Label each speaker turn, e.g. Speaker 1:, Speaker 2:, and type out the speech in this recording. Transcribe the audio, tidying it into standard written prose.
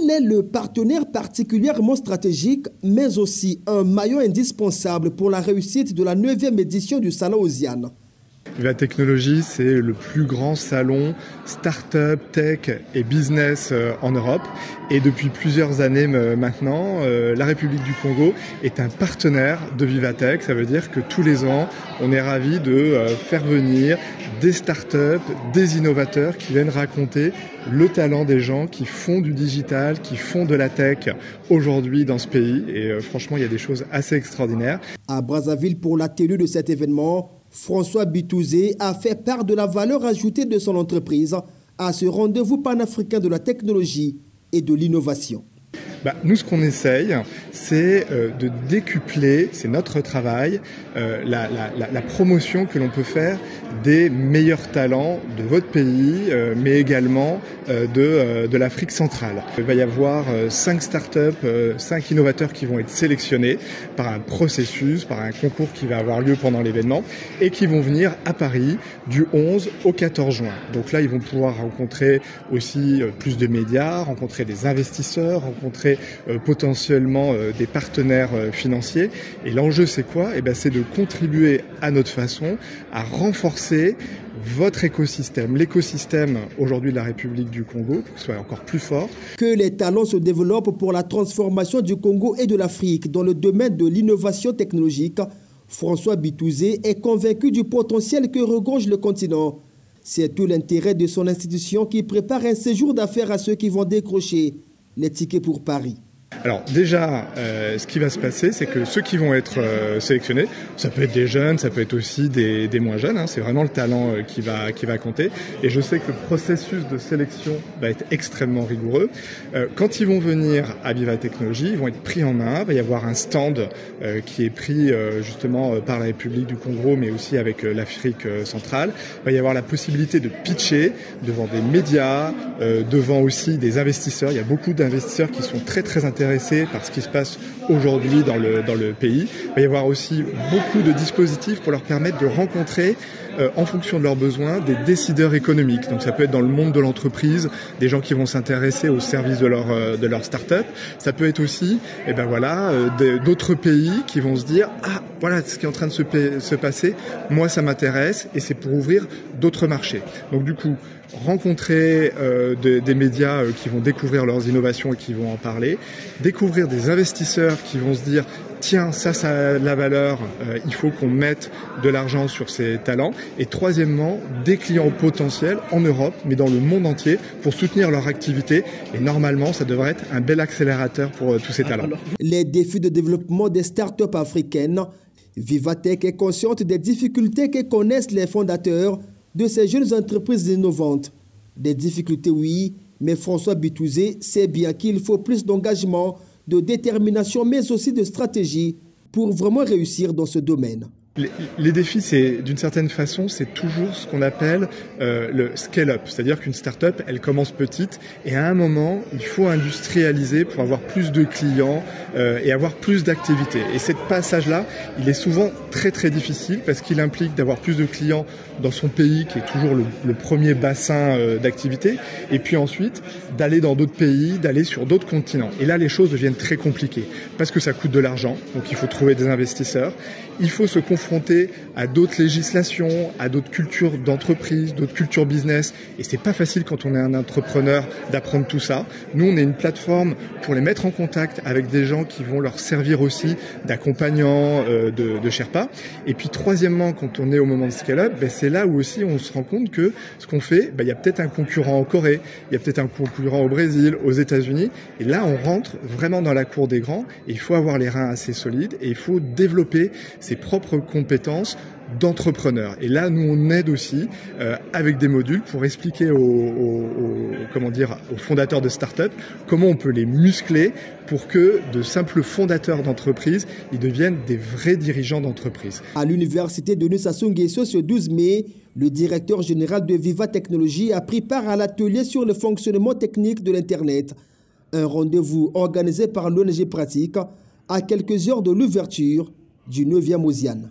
Speaker 1: Il est le partenaire particulièrement stratégique, mais aussi un maillon indispensable pour la réussite de la 9e édition du Salon Oziane.
Speaker 2: Viva Technology, c'est le plus grand salon start-up, tech et business en Europe. Et depuis plusieurs années maintenant, la République du Congo est un partenaire de Vivatech. Ça veut dire que tous les ans, on est ravis de faire venir des start-up, des innovateurs qui viennent raconter le talent des gens qui font du digital, qui font de la tech aujourd'hui dans ce pays. Et franchement, il y a des choses assez extraordinaires.
Speaker 1: À Brazzaville, pour la tenue de cet événement, François Bitouzé a fait part de la valeur ajoutée de son entreprise à ce rendez-vous panafricain de la technologie et de l'innovation.
Speaker 2: Nous, ce qu'on essaye, c'est de décupler, c'est notre travail, la promotion que l'on peut faire des meilleurs talents de votre pays, mais également de l'Afrique centrale. Il va y avoir 5 startups, 5 innovateurs qui vont être sélectionnés par un processus, par un concours qui va avoir lieu pendant l'événement et qui vont venir à Paris du 11 au 14 juin. Donc là, ils vont pouvoir rencontrer aussi plus de médias, rencontrer des investisseurs, rencontrer potentiellement des partenaires financiers. Et l'enjeu, c'est quoi? C'est de contribuer à notre façon à renforcer votre écosystème, l'écosystème aujourd'hui de la République du Congo, pour qu'il soit encore plus fort.
Speaker 1: Que les talents se développent pour la transformation du Congo et de l'Afrique dans le domaine de l'innovation technologique, François Bitouzé est convaincu du potentiel que regorge le continent. C'est tout l'intérêt de son institution qui prépare un séjour d'affaires à ceux qui vont décrocher les tickets pour Paris.
Speaker 2: Alors déjà, ce qui va se passer, c'est que ceux qui vont être sélectionnés, ça peut être des jeunes, ça peut être aussi des moins jeunes, c'est vraiment le talent qui va compter. Et je sais que le processus de sélection va être extrêmement rigoureux. Quand ils vont venir à Viva Technology, ils vont être pris en main. Il va y avoir un stand qui est pris justement par la République du Congo, mais aussi avec l'Afrique centrale. Il va y avoir la possibilité de pitcher devant des médias, devant aussi des investisseurs. Il y a beaucoup d'investisseurs qui sont très intéressés par ce qui se passe aujourd'hui dans le pays. Il va y avoir aussi beaucoup de dispositifs pour leur permettre de rencontrer, en fonction de leurs besoins, des décideurs économiques. Donc ça peut être dans le monde de l'entreprise, des gens qui vont s'intéresser au service de leur start-up. Ça peut être aussi d'autres pays qui vont se dire « Ah, voilà ce qui est en train de se passer, moi ça m'intéresse » et c'est pour ouvrir d'autres marchés. Donc du coup, rencontrer des médias qui vont découvrir leurs innovations et qui vont en parler, découvrir des investisseurs qui vont se dire tiens, ça a de la valeur, il faut qu'on mette de l'argent sur ces talents. Et troisièmement, des clients potentiels en Europe, mais dans le monde entier, pour soutenir leur activité. Et normalement, ça devrait être un bel accélérateur pour tous ces talents.
Speaker 1: Les défis de développement des startups africaines, Vivatech est consciente des difficultés que connaissent les fondateurs de ces jeunes entreprises innovantes. Des difficultés, oui, mais François Bitouzé sait bien qu'il faut plus d'engagement, de détermination, mais aussi de stratégie pour vraiment réussir dans ce domaine.
Speaker 2: Les défis, c'est d'une certaine façon, c'est toujours ce qu'on appelle le scale-up. C'est-à-dire qu'une start-up, elle commence petite et à un moment, il faut industrialiser pour avoir plus de clients et avoir plus d'activités. Et ce passage-là, il est souvent très difficile parce qu'il implique d'avoir plus de clients dans son pays, qui est toujours le premier bassin d'activité, et puis ensuite d'aller dans d'autres pays, d'aller sur d'autres continents. Et là, les choses deviennent très compliquées parce que ça coûte de l'argent, donc il faut trouver des investisseurs. Il faut se confronter à d'autres législations, à d'autres cultures d'entreprise, d'autres cultures business. Et c'est pas facile quand on est un entrepreneur d'apprendre tout ça. Nous, on est une plateforme pour les mettre en contact avec des gens qui vont leur servir aussi d'accompagnants, de Sherpa. Et puis troisièmement, quand on est au moment de scale-up, c'est là où aussi on se rend compte que ce qu'on fait, il y a peut-être un concurrent en Corée, il y a peut-être un concurrent au Brésil, aux États-Unis. Et là, on rentre vraiment dans la cour des grands. Et il faut avoir les reins assez solides et il faut développer ses propres compétences d'entrepreneurs. Et là, nous, on aide aussi avec des modules pour expliquer aux fondateurs de start-up comment on peut les muscler pour que de simples fondateurs d'entreprise, ils deviennent des vrais dirigeants d'entreprise.
Speaker 1: À l'université de Sassou Nguesso ce 12 mai, le directeur général de Viva Technology a pris part à l'atelier sur le fonctionnement technique de l'Internet. Un rendez-vous organisé par l'ONG Pratique à quelques heures de l'ouverture du 9e Oziane.